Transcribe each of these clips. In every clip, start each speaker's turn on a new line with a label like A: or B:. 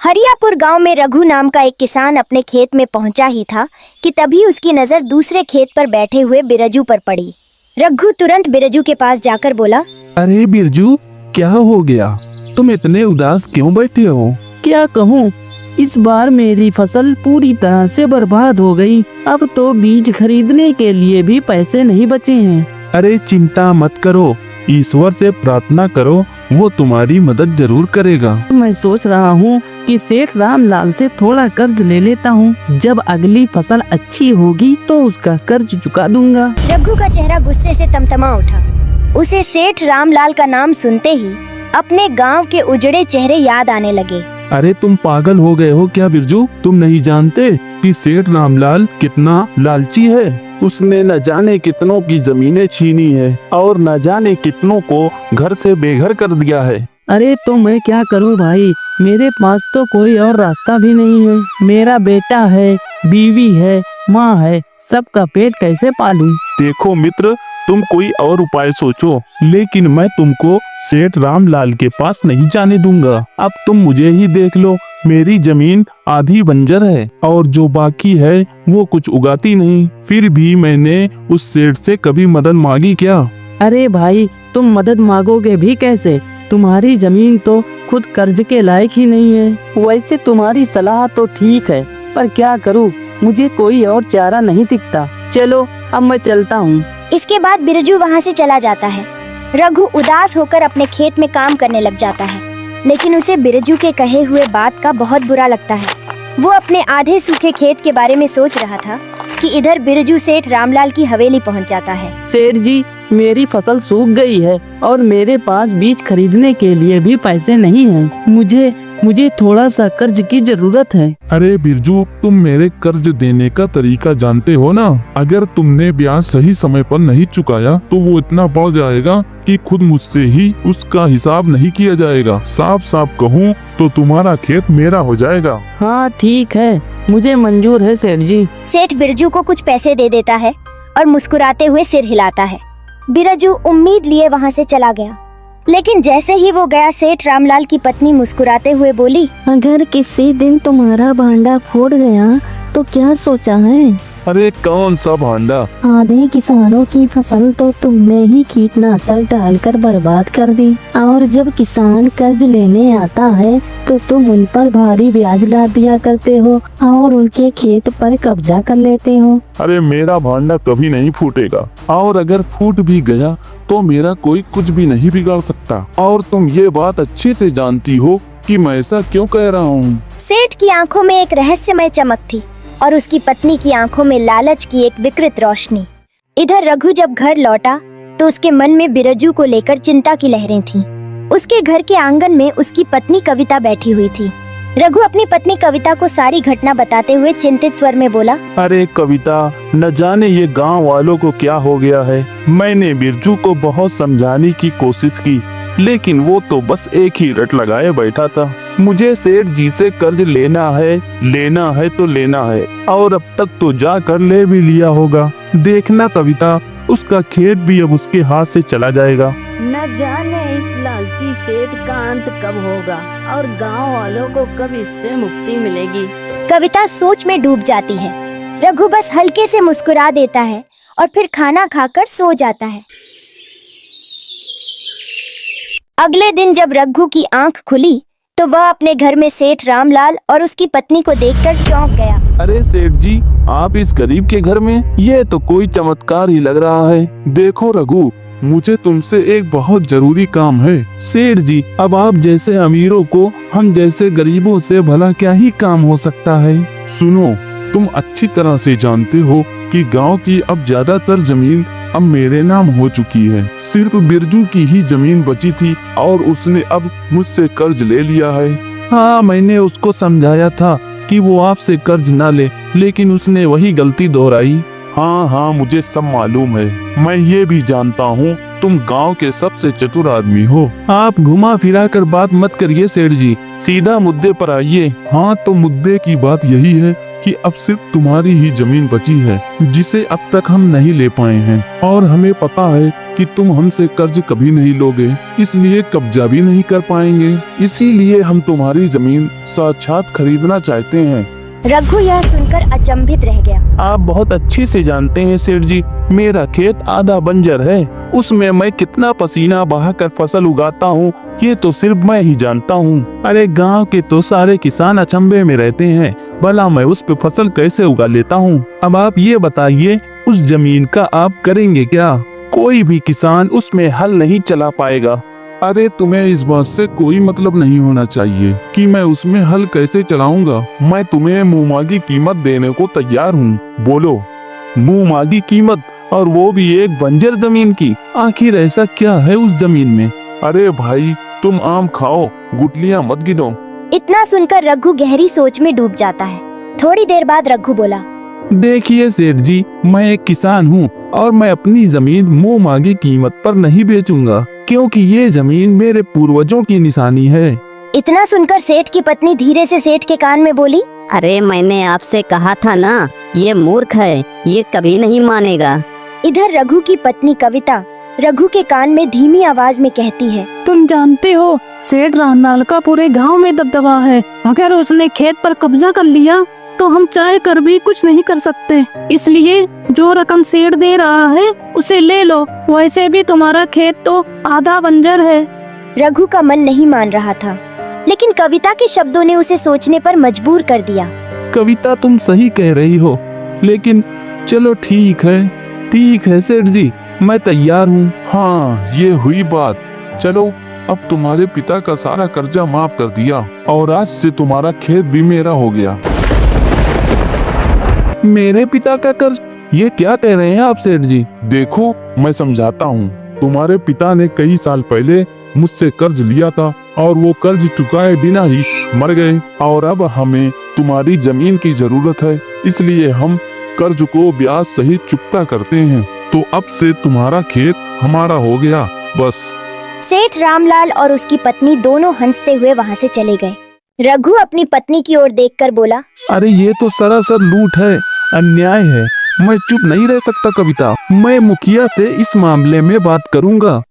A: हरियापुर गांव में रघु नाम का एक किसान अपने खेत में पहुंचा ही था कि तभी उसकी नजर दूसरे खेत पर बैठे हुए बिरजू पर पड़ी। रघु तुरंत बिरजू के पास जाकर बोला,
B: अरे बिरजू, क्या हो गया? तुम इतने उदास क्यों बैठे हो?
C: क्या कहूँ, इस बार मेरी फसल पूरी तरह से बर्बाद हो गई। अब तो बीज खरीदने के लिए भी पैसे नहीं बचे हैं।
B: अरे चिंता मत करो, ईश्वर से प्रार्थना करो, वो तुम्हारी मदद जरूर करेगा।
C: मैं सोच रहा हूँ कि सेठ रामलाल से थोड़ा कर्ज ले लेता हूँ। जब अगली फसल अच्छी होगी तो उसका कर्ज चुका दूंगा।
A: रघु का चेहरा गुस्से से तमतमा उठा। उसे सेठ रामलाल का नाम सुनते ही अपने गांव के उजड़े चेहरे याद आने लगे।
B: अरे तुम पागल हो गए हो क्या बिरजू? तुम नहीं जानते कि सेठ रामलाल कितना लालची है? उसने न जाने कितनों की जमीनें छीनी है और न जाने कितनों को घर से बेघर कर दिया है।
C: अरे तो मैं क्या करूँ भाई, मेरे पास तो कोई और रास्ता भी नहीं है। मेरा बेटा है, बीवी है, माँ है, सबका पेट कैसे पालूं?
B: देखो मित्र, तुम कोई और उपाय सोचो, लेकिन मैं तुमको सेठ रामलाल के पास नहीं जाने दूंगा। अब तुम मुझे ही देख लो, मेरी जमीन आधी बंजर है और जो बाकी है वो कुछ उगाती नहीं। फिर भी मैंने उस सेठ से कभी मदद मांगी क्या?
C: अरे भाई, तुम मदद मांगोगे भी कैसे? तुम्हारी जमीन तो खुद कर्ज के लायक ही नहीं है। वैसे तुम्हारी सलाह तो ठीक है, पर क्या करूँ, मुझे कोई और चारा नहीं दिखता। चलो अब मैं चलता हूँ।
A: इसके बाद बिरजू वहाँ से चला जाता है। रघु उदास होकर अपने खेत में काम करने लग जाता है, लेकिन उसे बिरजू के कहे हुए बात का बहुत बुरा लगता है। वो अपने आधे सूखे खेत के बारे में सोच रहा था कि इधर बिरजू सेठ रामलाल की हवेली पहुँच जाता है।
C: सेठ जी, मेरी फसल सूख गई है और मेरे पास बीज खरीदने के लिए भी पैसे नहीं हैं। मुझे थोड़ा सा कर्ज की जरूरत है।
B: अरे बिरजू, तुम मेरे कर्ज देने का तरीका जानते हो ना? अगर तुमने ब्याज सही समय पर नहीं चुकाया तो वो इतना बढ़ जाएगा कि खुद मुझसे ही उसका हिसाब नहीं किया जाएगा। साफ साफ कहूँ तो तुम्हारा खेत मेरा हो जाएगा।
C: हाँ ठीक है, मुझे मंजूर है सेठ जी।
A: सेठ बिरजू को कुछ पैसे दे देता है और मुस्कुराते हुए सिर हिलाता है। बिरजू उम्मीद लिए वहाँ से चला गया, लेकिन जैसे ही वो गया, सेठ रामलाल की पत्नी मुस्कुराते हुए बोली,
D: अगर किसी दिन तुम्हारा भांडा फूट गया तो क्या सोचा है?
B: अरे कौन सा भांडा?
D: आधे किसानों की फसल तो तुमने ही कीटनाशक डालकर बर्बाद कर दी, और जब किसान कर्ज लेने आता है तो तुम उन पर भारी ब्याज ला दिया करते हो और उनके खेत पर कब्जा कर लेते हो।
B: अरे मेरा भांडा कभी नहीं फूटेगा, और अगर फूट भी गया तो मेरा कोई कुछ भी नहीं बिगाड़ सकता। और तुम ये बात अच्छे से जानती हो कि मैं ऐसा क्यों कह रहा हूँ।
A: सेठ की आंखों में एक रहस्यमय चमक थी और उसकी पत्नी की आंखों में लालच की एक विकृत रोशनी। इधर रघु जब घर लौटा तो उसके मन में बिरजू को लेकर चिंता की लहरें थीं। उसके घर के आंगन में उसकी पत्नी कविता बैठी हुई थी। रघु अपनी पत्नी कविता को सारी घटना बताते हुए चिंतित स्वर में बोला,
B: अरे कविता, न जाने ये गांव वालों को क्या हो गया है। मैंने बिरजू को बहुत समझाने की कोशिश की, लेकिन वो तो बस एक ही रट लगाए बैठा था। मुझे सेठ जी से कर्ज लेना है तो लेना है, और अब तक तो जा कर ले भी लिया होगा। देखना कविता, उसका खेत भी अब उसके हाथ से चला जाएगा।
C: न जाने इस लालची सेठ का अंत कब होगा और गांव वालों को कब इससे मुक्ति मिलेगी।
A: कविता सोच में डूब जाती है। रघु बस हल्के से मुस्कुरा देता है और फिर खाना खाकर सो जाता है। अगले दिन जब रघु की आंख खुली तो वह अपने घर में सेठ रामलाल और उसकी पत्नी को देखकर चौंक गया।
B: अरे सेठ जी, आप इस गरीब के घर में? ये तो कोई चमत्कार ही लग रहा है। देखो रघु, मुझे तुमसे एक बहुत जरूरी काम है। सेठ जी, अब आप जैसे अमीरों को हम जैसे गरीबों से भला क्या ही काम हो सकता है। सुनो, तुम अच्छी तरह से जानते हो कि गांव की अब ज्यादातर जमीन अब मेरे नाम हो चुकी है। सिर्फ बिरजू की ही जमीन बची थी और उसने अब मुझसे कर्ज ले लिया है। हाँ, मैंने उसको समझाया था कि वो आपसे कर्ज ना ले, लेकिन उसने वही गलती दोहराई। हाँ, मुझे सब मालूम है। मैं ये भी जानता हूँ तुम गांव के सबसे चतुर आदमी हो। आप घुमा फिरा कर बात मत करिए सेठ जी, सीधा मुद्दे पर आइए। हाँ, तो मुद्दे की बात यही है कि अब सिर्फ तुम्हारी ही जमीन बची है जिसे अब तक हम नहीं ले पाए हैं, और हमें पता है कि तुम हमसे कर्ज कभी नहीं लोगे, इसलिए कब्जा भी नहीं कर पाएंगे। इसीलिए हम तुम्हारी जमीन साक्षात खरीदना चाहते हैं।
A: रघु यह सुनकर अचंभित रह गया।
B: आप बहुत अच्छे से जानते हैं सेठ जी, मेरा खेत आधा बंजर है, उसमें मैं कितना पसीना बहाकर फसल उगाता हूँ ये तो सिर्फ मैं ही जानता हूँ। अरे गांव के तो सारे किसान अचंभे में रहते हैं, भला मैं उस पे फसल कैसे उगा लेता हूँ। अब आप ये बताइए, उस जमीन का आप करेंगे क्या? कोई भी किसान उसमें हल नहीं चला पाएगा। अरे तुम्हें इस बात से कोई मतलब नहीं होना चाहिए कि मैं उसमें हल कैसे चलाऊंगा। मैं तुम्हें मुंह मांगी कीमत देने को तैयार हूँ। बोलो। मुंह मांगी कीमत, और वो भी एक बंजर जमीन की? आखिर ऐसा क्या है उस जमीन में? अरे भाई तुम आम खाओ, गुठलियाँ मत गिनो।
A: इतना सुनकर रघु गहरी सोच में डूब जाता है। थोड़ी देर बाद रघु बोला,
B: देखिए सेठ जी, मैं एक किसान हूँ और मैं अपनी जमीन मुंह मांगी कीमत पर नहीं बेचूंगा, क्योंकि ये जमीन मेरे पूर्वजों की निशानी है।
A: इतना सुनकर सेठ की पत्नी धीरे से सेठ के कान में बोली,
E: अरे मैंने आपसे कहा था ना, ये मूर्ख है, ये कभी नहीं मानेगा।
A: इधर रघु की पत्नी कविता रघु के कान में धीमी आवाज में कहती है,
D: तुम जानते हो सेठ रामलाल का पूरे गांव में दबदबा है। अगर उसने खेत पर कब्जा कर लिया तो हम चाह कर भी कुछ नहीं कर सकते। इसलिए जो रकम सेठ दे रहा है उसे ले लो, वैसे भी तुम्हारा खेत तो आधा बंजर है।
A: रघु का मन नहीं मान रहा था, लेकिन कविता के शब्दों ने उसे सोचने पर मजबूर कर दिया।
B: कविता तुम सही कह रही हो, लेकिन चलो ठीक है सेठ जी, मैं तैयार हूँ। हाँ ये हुई बात। चलो अब तुम्हारे पिता का सारा कर्जा माफ कर दिया और आज से तुम्हारा खेत भी मेरा हो गया। मेरे पिता का कर्ज? ये क्या कह रहे हैं आप सेठ जी? देखो मैं समझाता हूँ। तुम्हारे पिता ने कई साल पहले मुझसे कर्ज लिया था और वो कर्ज चुकाए बिना ही मर गए, और अब हमें तुम्हारी जमीन की जरूरत है, इसलिए हम कर्ज को ब्याज सहित चुकता करते हैं। तो अब से तुम्हारा खेत हमारा हो गया, बस।
A: सेठ रामलाल और उसकी पत्नी दोनों हंसते हुए वहाँ से चले गए। रघु अपनी पत्नी की ओर देखकर बोला,
B: अरे ये तो सरासर लूट है, अन्याय है। मैं चुप नहीं रह सकता कविता, मैं मुखिया से इस मामले में बात करूंगा।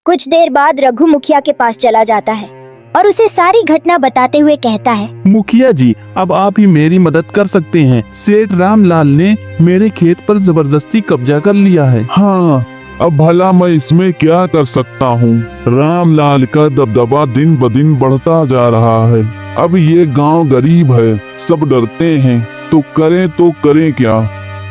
A: कुछ देर बाद रघु मुखिया के पास चला जाता है और उसे सारी घटना बताते हुए कहता है,
B: मुखिया जी, अब आप ही मेरी मदद कर सकते हैं। सेठ रामलाल ने मेरे खेत पर जबरदस्ती कब्जा कर लिया है। हाँ, अब भला मैं इसमें क्या कर सकता हूँ? रामलाल का दबदबा दिन ब दिन बढ़ता जा रहा है। अब ये गांव गरीब है, सब डरते हैं, तो करें क्या?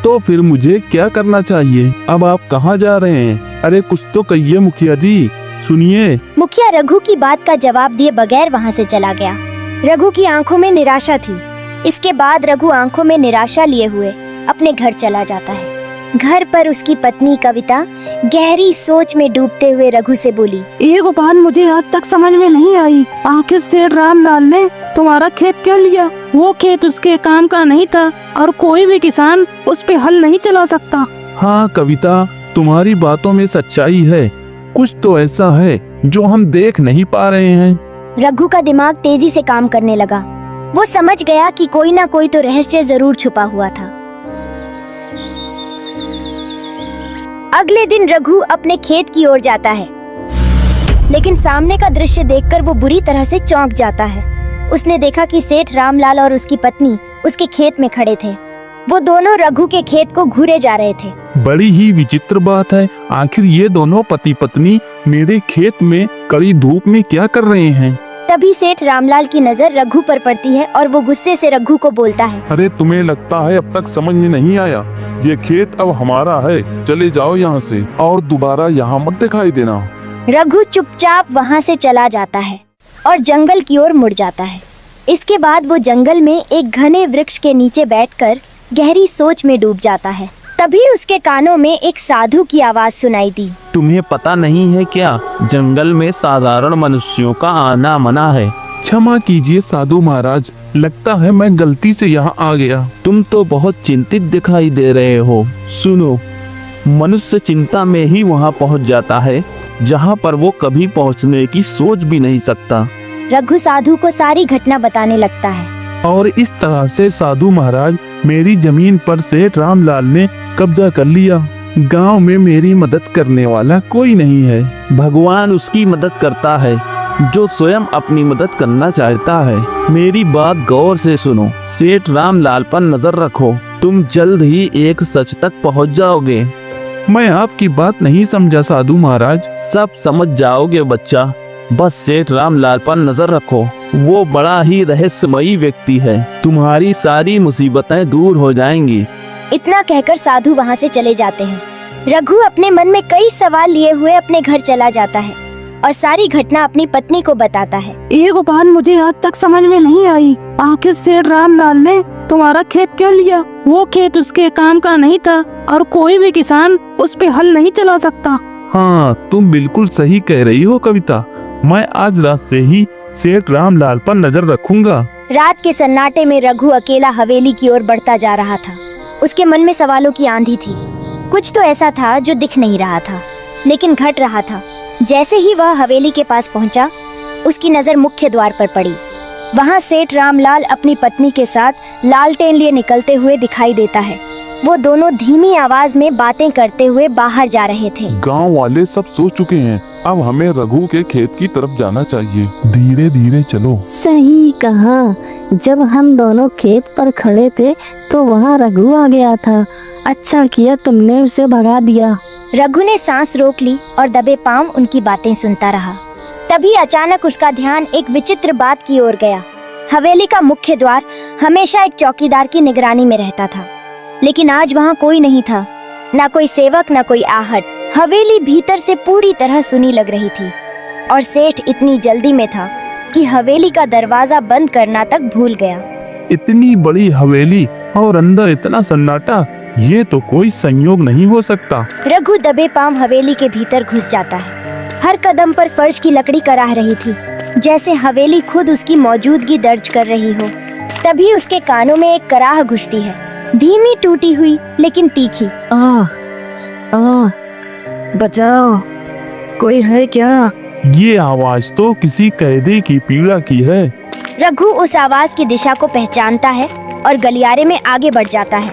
B: तो फिर मुझे क्या करना चाहिए? अब आप कहाँ जा रहे हैं? अरे कुछ तो कहिए मुखिया जी, सुनिए।
A: मुखिया रघु की बात का जवाब दिए बगैर वहाँ से चला गया। रघु की आंखों में निराशा थी। इसके बाद रघु आंखों में निराशा लिए हुए अपने घर चला जाता है। घर पर उसकी पत्नी कविता गहरी सोच में डूबते हुए रघु से बोली,
D: एक बात मुझे आज तक समझ में नहीं आई, आखिर सेठ रामलाल ने तुम्हारा खेत क्यों लिया? वो खेत उसके काम का नहीं था और कोई भी किसान उस पे हल नहीं चला सकता।
B: हाँ कविता, तुम्हारी बातों में सच्चाई है। कुछ तो ऐसा है जो हम देख नहीं पा रहे हैं।
A: रघु का दिमाग तेजी से काम करने लगा। वो समझ गया कि कोई ना कोई तो रहस्य जरूर छुपा हुआ था। अगले दिन रघु अपने खेत की ओर जाता है, लेकिन सामने का दृश्य देखकर वो बुरी तरह से चौंक जाता है। उसने देखा कि सेठ रामलाल और उसकी पत्नी उसके खेत में खड़े थे। वो दोनों रघु के खेत को घूरे जा रहे थे।
B: बड़ी ही विचित्र बात है, आखिर ये दोनों पति पत्नी मेरे खेत में कड़ी धूप में क्या कर रहे हैं?
A: तभी सेठ रामलाल की नजर रघु पर पड़ती है और वो गुस्से से रघु को बोलता है,
B: अरे तुम्हें लगता है अब तक समझ में नहीं आया? ये खेत अब हमारा है, चले जाओ यहाँ से और दोबारा यहाँ मत दिखाई देना।
A: रघु चुपचाप वहाँ से चला जाता है और जंगल की ओर मुड़ जाता है। इसके बाद वो जंगल में एक घने वृक्ष के नीचे बैठकर गहरी सोच में डूब जाता है। तभी उसके कानों में एक साधु की आवाज सुनाई दी,
C: तुम्हें पता नहीं है क्या, जंगल में साधारण मनुष्यों का आना मना है।
B: क्षमा कीजिए साधु महाराज, लगता है मैं गलती से यहाँ आ गया।
C: तुम तो बहुत चिंतित दिखाई दे रहे हो। सुनो, मनुष्य चिंता में ही वहाँ पहुँच जाता है जहाँ पर वो कभी पहुँचने की सोच भी नहीं सकता।
A: रघु साधु को सारी घटना बताने लगता है।
B: और इस तरह से साधु महाराज, मेरी जमीन पर सेठ रामलाल ने कब्जा कर लिया। गांव में मेरी मदद करने वाला कोई नहीं है। भगवान उसकी मदद करता है जो स्वयं अपनी मदद करना चाहता है। मेरी बात गौर से सुनो, सेठ रामलाल पर नजर रखो, तुम जल्द ही एक सच तक पहुंच जाओगे। मैं आपकी बात नहीं समझा साधु महाराज। सब समझ जाओगे बच्चा, बस सेठ रामलाल पर नजर रखो, वो बड़ा ही रहस्यमयी व्यक्ति है। तुम्हारी सारी मुसीबतें दूर हो जाएंगी।
A: इतना कहकर साधु वहाँ से चले जाते हैं। रघु अपने मन में कई सवाल लिए हुए अपने घर चला जाता है और सारी घटना अपनी पत्नी को बताता है।
D: एक बात मुझे आज तक समझ में नहीं आई, आखिर सेठ रामलाल ने तुम्हारा खेत क्यों लिया? वो खेत उसके काम का नहीं था और कोई भी किसान उस पे हल नहीं चला सकता।
B: हाँ, तुम बिल्कुल सही कह रही हो कविता। मैं आज रात से ही सेठ रामलाल पर नजर रखूंगा।
A: रात के सन्नाटे में रघु अकेला हवेली की ओर बढ़ता जा रहा था। उसके मन में सवालों की आंधी थी। कुछ तो ऐसा था जो दिख नहीं रहा था, लेकिन घट रहा था। जैसे ही वह हवेली के पास पहुंचा, उसकी नजर मुख्य द्वार पर पड़ी। वहां सेठ रामलाल अपनी पत्नी के साथ लालटेन लिए निकलते हुए दिखाई देता है। वो दोनों धीमी आवाज में बातें करते हुए बाहर जा रहे थे।
B: गांव वाले सब सो चुके हैं, अब हमें रघु के खेत की तरफ जाना चाहिए। धीरे धीरे चलो।
D: सही कहा, जब हम दोनों खेत पर खड़े थे तो वहाँ रघु आ गया था। अच्छा किया तुमने उसे भगा दिया।
A: रघु ने सांस रोक ली और दबे पांव उनकी बातें सुनता रहा। तभी अचानक उसका ध्यान एक विचित्र बात की ओर गया। हवेली का मुख्य द्वार हमेशा एक चौकीदार की निगरानी में रहता था, लेकिन आज वहाँ कोई नहीं था, न कोई सेवक न कोई आहट। हवेली भीतर से पूरी तरह सुनी लग रही थी और सेठ इतनी जल्दी में था कि हवेली का दरवाजा बंद करना तक भूल गया।
B: इतनी बड़ी हवेली और अंदर इतना सन्नाटा, ये तो कोई संयोग नहीं हो सकता।
A: रघु दबे पांव हवेली के भीतर घुस जाता है। हर कदम पर फर्श की लकड़ी कराह रही थी, जैसे हवेली खुद उसकी मौजूदगी दर्ज कर रही हो। तभी उसके कानों में एक कराह घुसती है, धीमी टूटी हुई लेकिन तीखी।
D: बचाओ, कोई है क्या?
B: ये आवाज तो किसी कैदी की पीड़ा की है।
A: रघु उस आवाज की दिशा को पहचानता है और गलियारे में आगे बढ़ जाता है।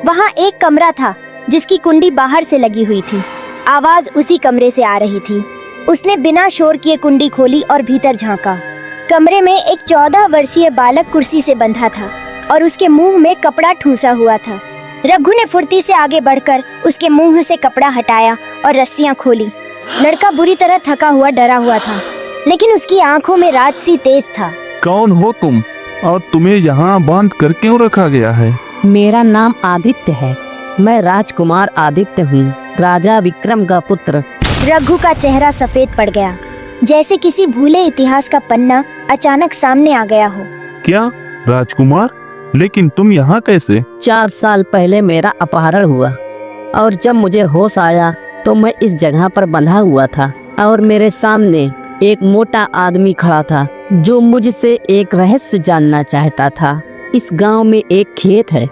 A: वहाँ एक कमरा था जिसकी कुंडी बाहर से लगी हुई थी। आवाज उसी कमरे से आ रही थी। उसने बिना शोर किए कुंडी खोली और भीतर झांका। कमरे में एक 14 वर्षीय बालक कुर्सी से बंधा था और उसके मुंह में कपड़ा ठूसा हुआ था। रघु ने फुर्ती से आगे बढ़कर उसके मुंह से कपड़ा हटाया और रस्सियां खोली। लड़का बुरी तरह थका हुआ डरा हुआ था, लेकिन उसकी आंखों में राजसी तेज था।
B: कौन हो तुम और तुम्हें यहाँ बांध कर क्यों रखा गया है?
C: मेरा नाम आदित्य है। मैं राजकुमार आदित्य हूँ, राजा विक्रम का पुत्र।
A: रघु का चेहरा सफेद पड़ गया, जैसे किसी भूले इतिहास का पन्ना अचानक सामने आ गया हो।
B: क्या राजकुमार? लेकिन तुम यहाँ कैसे?
C: 4 साल पहले मेरा अपहरण हुआ और जब मुझे होश आया तो मैं इस जगह पर बंधा हुआ था और मेरे सामने एक मोटा आदमी खड़ा था जो मुझसे एक रहस्य जानना चाहता था। इस गांव में एक खेत है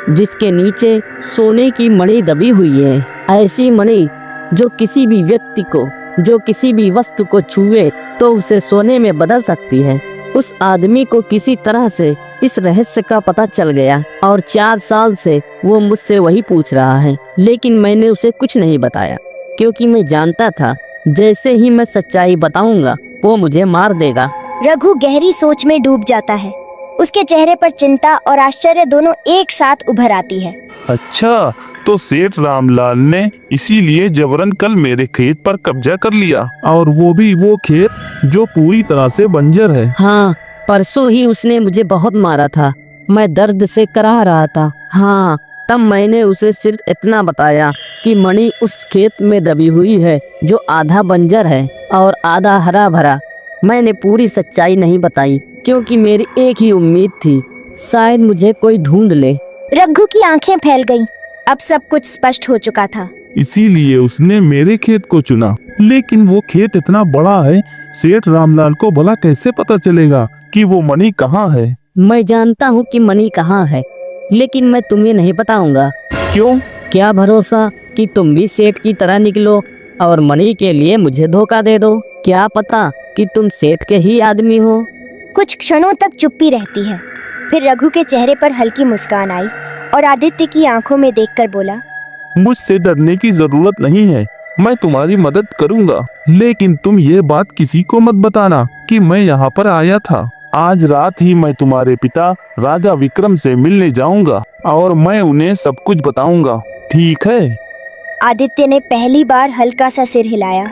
C: जिसके नीचे सोने की मणि दबी हुई है। ऐसी मणि जो किसी भी व्यक्ति को, जो किसी भी वस्तु को छुए तो उसे सोने में बदल सकती है। उस आदमी को किसी तरह से इस रहस्य का पता चल गया और 4 साल से वो मुझसे वही पूछ रहा है, लेकिन मैंने उसे कुछ नहीं बताया क्योंकि मैं जानता था जैसे ही मैं सच्चाई बताऊंगा वो मुझे मार देगा।
A: रघु गहरी सोच में डूब जाता है। उसके चेहरे पर चिंता और आश्चर्य दोनों एक साथ उभर आती है।
B: अच्छा, तो सेठ रामलाल ने इसीलिए जबरन कल मेरे खेत पर कब्जा कर लिया, और वो भी वो खेत जो पूरी तरह से बंजर है।
C: हाँ, परसों ही उसने मुझे बहुत मारा था। मैं दर्द से कराह रहा था। हाँ, तब मैंने उसे सिर्फ इतना बताया कि मणि उस खेत में दबी हुई है जो आधा बंजर है और आधा हरा भरा। मैंने पूरी सच्चाई नहीं बताई क्योंकि मेरी एक ही उम्मीद थी, शायद मुझे कोई ढूंढ ले।
A: रघु की आंखें फैल गईं। अब सब कुछ स्पष्ट हो चुका था।
B: इसीलिए उसने मेरे खेत को चुना। लेकिन वो खेत इतना बड़ा है, सेठ रामलाल को भला कैसे पता चलेगा कि वो मणि कहाँ है?
C: मैं जानता हूँ कि मणि कहाँ है, लेकिन मैं तुम्हें नहीं बताऊंगा।
B: क्यों?
C: क्या भरोसा कि तुम भी सेठ की तरह निकलो
E: और मणि के लिए मुझे धोखा दे दो। क्या पता कि तुम सेठ के ही आदमी हो।
A: कुछ क्षणों तक चुप्पी रहती है। फिर रघु के चेहरे पर हल्की मुस्कान आई और आदित्य की आंखों में देखकर बोला,
B: मुझसे डरने की जरूरत नहीं है, मैं तुम्हारी मदद करूंगा, लेकिन तुम ये बात किसी को मत बताना कि मैं यहाँ पर आया था। आज रात ही मैं तुम्हारे पिता राजा विक्रम से मिलने जाऊंगा और मैं उन्हें सब कुछ बताऊंगा, ठीक है?
A: आदित्य ने पहली बार हल्का सा सिर हिलाया।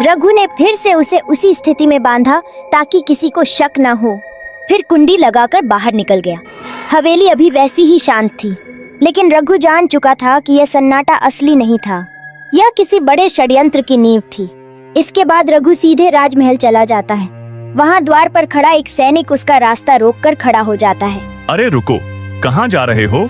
A: रघु ने फिर से उसे उसी स्थिति में बांधा ताकि किसी को शक न हो। फिर कुंडी लगाकर बाहर निकल गया। हवेली अभी वैसी ही शांत थी, लेकिन रघु जान चुका था कि यह सन्नाटा असली नहीं था, यह किसी बड़े षड्यंत्र की नींव थी। इसके बाद रघु सीधे राजमहल चला जाता है। वहाँ द्वार पर खड़ा एक सैनिक उसका रास्ता रोककर खड़ा हो जाता है।
F: अरे रुको, कहाँ जा रहे हो?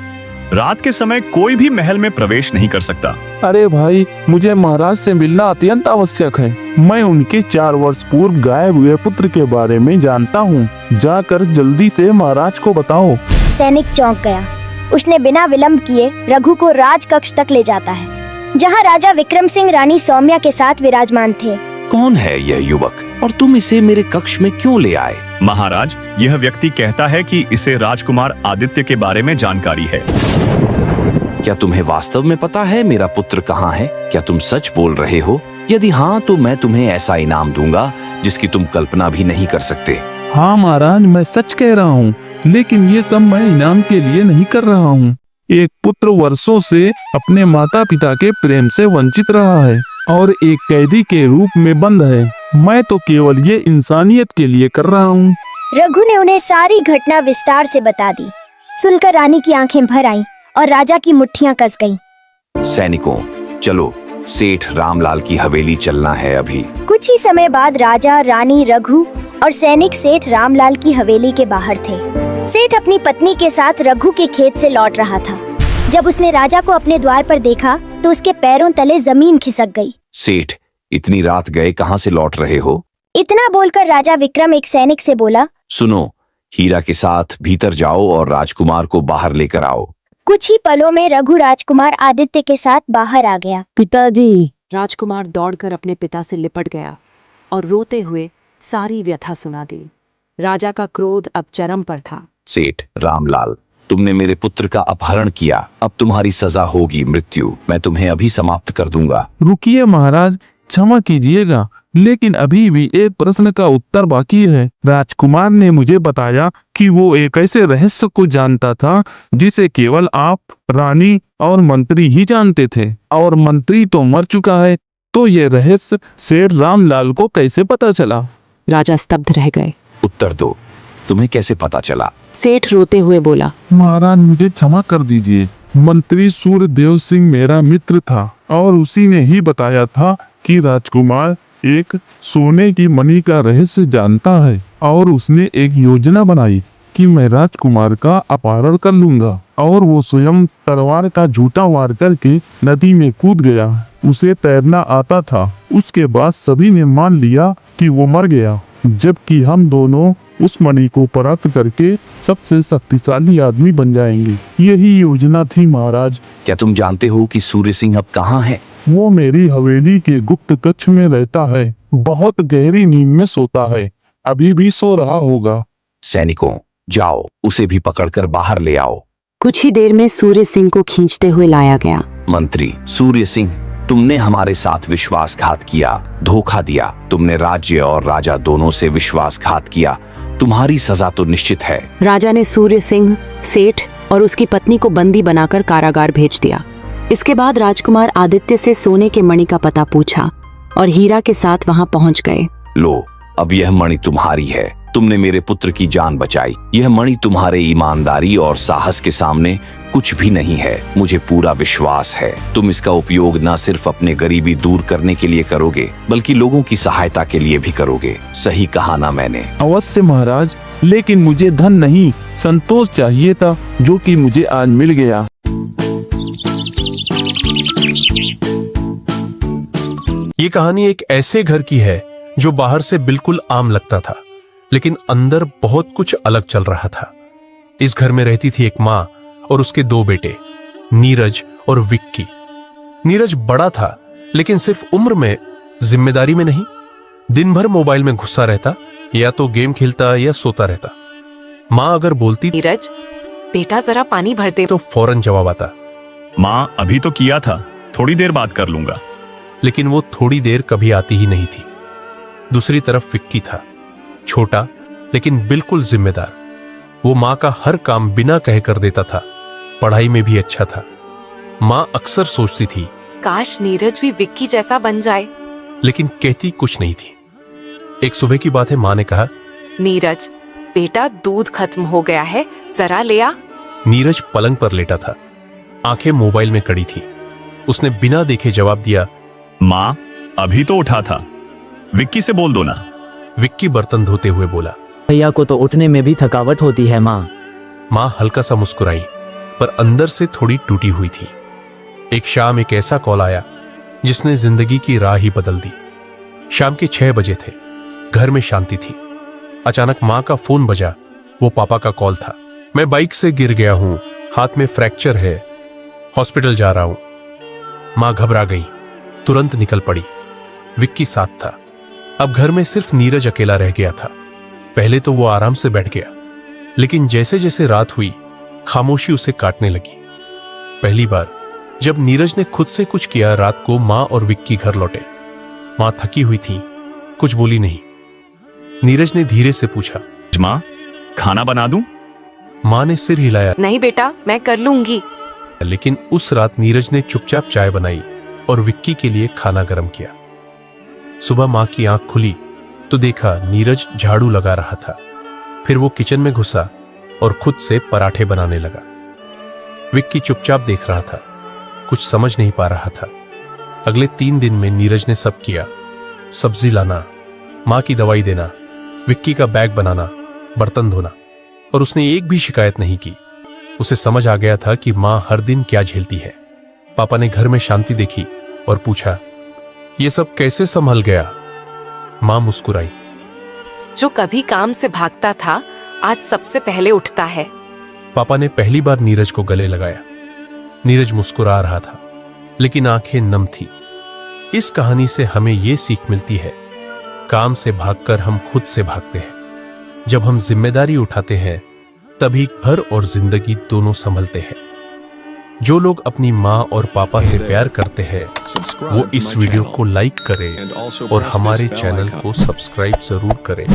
F: रात के समय कोई भी महल में प्रवेश नहीं कर सकता।
B: अरे भाई, मुझे महाराज से मिलना अत्यंत आवश्यक है। मैं उनके 4 वर्ष पूर्व गायब हुए पुत्र के बारे में जानता हूँ। जाकर जल्दी से महाराज को बताओ।
A: सैनिक चौंक गया। उसने बिना विलंब किए रघु को राजकक्ष तक ले जाता है, जहाँ राजा विक्रम सिंह रानी सौम्या के साथ विराजमान थे।
G: कौन है यह युवक और तुम इसे मेरे कक्ष में क्यों ले आए?
F: महाराज, यह व्यक्ति कहता है कि इसे राजकुमार आदित्य के बारे में जानकारी है।
G: क्या तुम्हें वास्तव में पता है मेरा पुत्र कहाँ है? क्या तुम सच बोल रहे हो? यदि हाँ, तो मैं तुम्हें ऐसा इनाम दूंगा जिसकी तुम कल्पना भी नहीं कर सकते।
B: हाँ महाराज, मैं सच कह रहा हूँ, लेकिन ये सब मैं इनाम के लिए नहीं कर रहा हूँ। एक पुत्र वर्षों से अपने माता पिता के प्रेम से वंचित रहा है और एक कैदी के रूप में बंद है। मैं तो केवल ये इंसानियत के लिए कर रहा हूँ।
A: रघु ने उन्हें सारी घटना विस्तार से बता दी। सुनकर रानी की आंखें भर आईं और राजा की मुट्ठियां कस गईं।
G: सैनिकों, चलो, सेठ रामलाल की हवेली चलना है अभी।
A: कुछ ही समय बाद राजा, रानी, रघु और सैनिक सेठ रामलाल की हवेली के बाहर थे। सेठ अपनी पत्नी के साथ रघु के खेत से लौट रहा था। जब उसने राजा को अपने द्वार पर देखा तो उसके पैरों तले जमीन खिसक गई।
G: सेठ, इतनी रात गए कहाँ से लौट रहे हो?
A: इतना बोलकर राजा विक्रम एक सैनिक से बोला,
G: सुनो, हीरा के साथ भीतर जाओ और राजकुमार को बाहर लेकर आओ।
A: कुछ ही पलों में रघु राजकुमार आदित्य के साथ बाहर आ गया।
D: पिताजी।
H: राजकुमार दौड़कर अपने पिता से लिपट गया और रोते हुए सारी व्यथा सुना दी। राजा का क्रोध अब चरम पर था।
G: सेठ रामलाल, तुमने मेरे पुत्र का अपहरण किया। अब तुम्हारी सजा होगी मृत्यु। मैं तुम्हें अभी समाप्त कर दूंगा।
B: रुकिए महाराज, क्षमा कीजिएगा, लेकिन अभी भी एक प्रश्न का उत्तर बाकी है। राजकुमार ने मुझे बताया कि वो एक ऐसे रहस्य को जानता था जिसे केवल आप, रानी और मंत्री ही जानते थे, और मंत्री तो मर चुका है। तो ये रहस्य सेठ रामलाल को कैसे पता चला?
H: राजा स्तब्ध रह गए।
G: उत्तर दो, तुम्हें कैसे पता चला?
H: सेठ रोते हुए बोला,
B: महाराज, मुझे क्षमा कर दीजिए। मंत्री सूर्यदेव सिंह मेरा मित्र था और उसी ने ही बताया था कि राजकुमार एक सोने की मणि का रहस्य जानता है, और उसने एक योजना बनाई कि मैं राजकुमार का अपहरण कर लूंगा, और वो स्वयं तलवार का झूठा वार करके नदी में कूद गया। उसे तैरना आता था। उसके बाद सभी ने मान लिया कि वो मर गया, जबकि हम दोनों उस मणि को प्राप्त करके सबसे शक्तिशाली आदमी बन जाएंगे। यही योजना थी महाराज।
G: क्या तुम जानते हो कि सूर्य सिंह अब कहाँ है?
B: वो मेरी हवेली के गुप्त कक्ष में रहता है। बहुत गहरी नींद में सोता है। अभी भी सो रहा होगा।
G: सैनिकों, जाओ, उसे भी पकड़कर बाहर ले आओ।
H: कुछ ही देर में सूर्य सिंह को खींचते हुए लाया गया।
G: मंत्री सूर्य सिंह, तुमने हमारे साथ विश्वासघात किया, धोखा दिया। तुमने राज्य और राजा दोनों से विश्वासघात किया। तुम्हारी सजा तो निश्चित है।
H: राजा ने सूर्य सिंह, सेठ और उसकी पत्नी को बंदी बनाकर कारागार भेज दिया। इसके बाद राजकुमार आदित्य से सोने के मणि का पता पूछा और हीरा के साथ वहां पहुंच गए।
G: लो, अब यह मणि तुम्हारी है। तुमने मेरे पुत्र की जान बचाई। यह मणि तुम्हारे ईमानदारी और साहस के सामने कुछ भी नहीं है। मुझे पूरा विश्वास है तुम इसका उपयोग न सिर्फ अपने गरीबी दूर करने के लिए करोगे, बल्कि लोगों की सहायता के लिए भी करोगे। सही कहा ना मैंने?
B: अवश्य महाराज, लेकिन मुझे धन नहीं, संतोष चाहिए था, जो कि मुझे आज मिल गया।
I: ये कहानी एक ऐसे घर की है जो बाहर से बिल्कुल आम लगता था, लेकिन अंदर बहुत कुछ अलग चल रहा था। इस घर में रहती थी एक माँ और उसके 2 बेटे, नीरज और विक्की। नीरज बड़ा था, लेकिन सिर्फ उम्र में जिम्मेदारी में नहीं, दिन भर मोबाइल में घुसा रहता, या तो गेम खेलता या सोता रहता। माँ अगर बोलती
J: नीरज, बेटा जरा पानी भर दे।
I: तो फौरन जवाब आता,
F: माँ अभी तो किया था, थोड़ी देर बात कर लूंगा।
I: लेकिन वो थोड़ी देर कभी आती ही नहीं थी। दूसरी तरफ विक्की था, छोटा लेकिन बिल्कुल जिम्मेदार। वो माँ का हर काम बिना कह कर देता था, पढ़ाई में भी अच्छा था। माँ अक्सर सोचती थी
J: काश नीरज भी विक्की जैसा बन जाए,
I: लेकिन कहती कुछ नहीं थी। एक सुबह की बात है, माँ ने कहा,
J: नीरज बेटा दूध खत्म हो गया है, जरा ले आ।
I: नीरज पलंग पर लेटा था, आंखें मोबाइल में कड़ी थी। उसने बिना देखे जवाब दिया,
F: माँ अभी तो उठा था, विक्की से बोल दो ना।
I: विक्की बर्तन धोते हुए बोला,
C: भैया को तो उठने में भी थकावट होती है माँ।
I: माँ हल्का सा मुस्कुराई, पर अंदर से थोड़ी टूटी हुई थी। एक शाम एक ऐसा कॉल आया जिसने जिंदगी की राह ही बदल दी। शाम के 6 बजे थे, घर में शांति थी। अचानक माँ का फोन बजा। वो पापा का कॉल था। मैं बाइक से गिर गया हूं, हाथ में फ्रैक्चर है, हॉस्पिटल जा रहा हूं। माँ घबरा गई, तुरंत निकल पड़ी। विक्की साथ था। अब घर में सिर्फ नीरज अकेला रह गया था। पहले तो वो आराम से बैठ गया, लेकिन जैसे जैसे रात हुई, खामोशी उसे काटने लगी। पहली बार जब नीरज ने खुद से कुछ किया, रात को माँ और विक्की घर लौटे। माँ थकी हुई थी, कुछ बोली नहीं। नीरज ने धीरे से पूछा,
F: माँ खाना बना दूं?
I: माँ ने सिर हिलाया,
J: नहीं बेटा मैं कर लूंगी।
I: लेकिन उस रात नीरज ने चुपचाप चाय बनाई और विक्की के लिए खाना गर्म किया। सुबह माँ की आंख खुली तो देखा नीरज झाड़ू लगा रहा था। फिर वो किचन में घुसा और खुद से पराठे बनाने लगा। विक्की चुपचाप देख रहा था, कुछ समझ नहीं पा रहा था। अगले 3 दिन में नीरज ने सब किया, सब्जी लाना, माँ की दवाई देना, विक्की का बैग बनाना, बर्तन धोना, और उसने एक भी शिकायत नहीं की। उसे समझ आ गया था कि माँ हर दिन क्या झेलती है। पापा ने घर में शांति देखी और पूछा, ये सब कैसे संभल गया? माँ मुस्कुराई,
J: जो कभी काम से भागता था आज सबसे पहले उठता है।
I: पापा ने पहली बार नीरज को गले लगाया। नीरज मुस्कुरा रहा था, लेकिन आंखें नम थी। इस कहानी से हमें यह सीख मिलती है, काम से भागकर हम खुद से भागते हैं। जब हम जिम्मेदारी उठाते हैं, तभी घर और जिंदगी दोनों संभलते हैं। जो लोग अपनी माँ और पापा से प्यार करते हैं, वो इस वीडियो को लाइक करें और हमारे चैनल को सब्सक्राइब जरूर करें।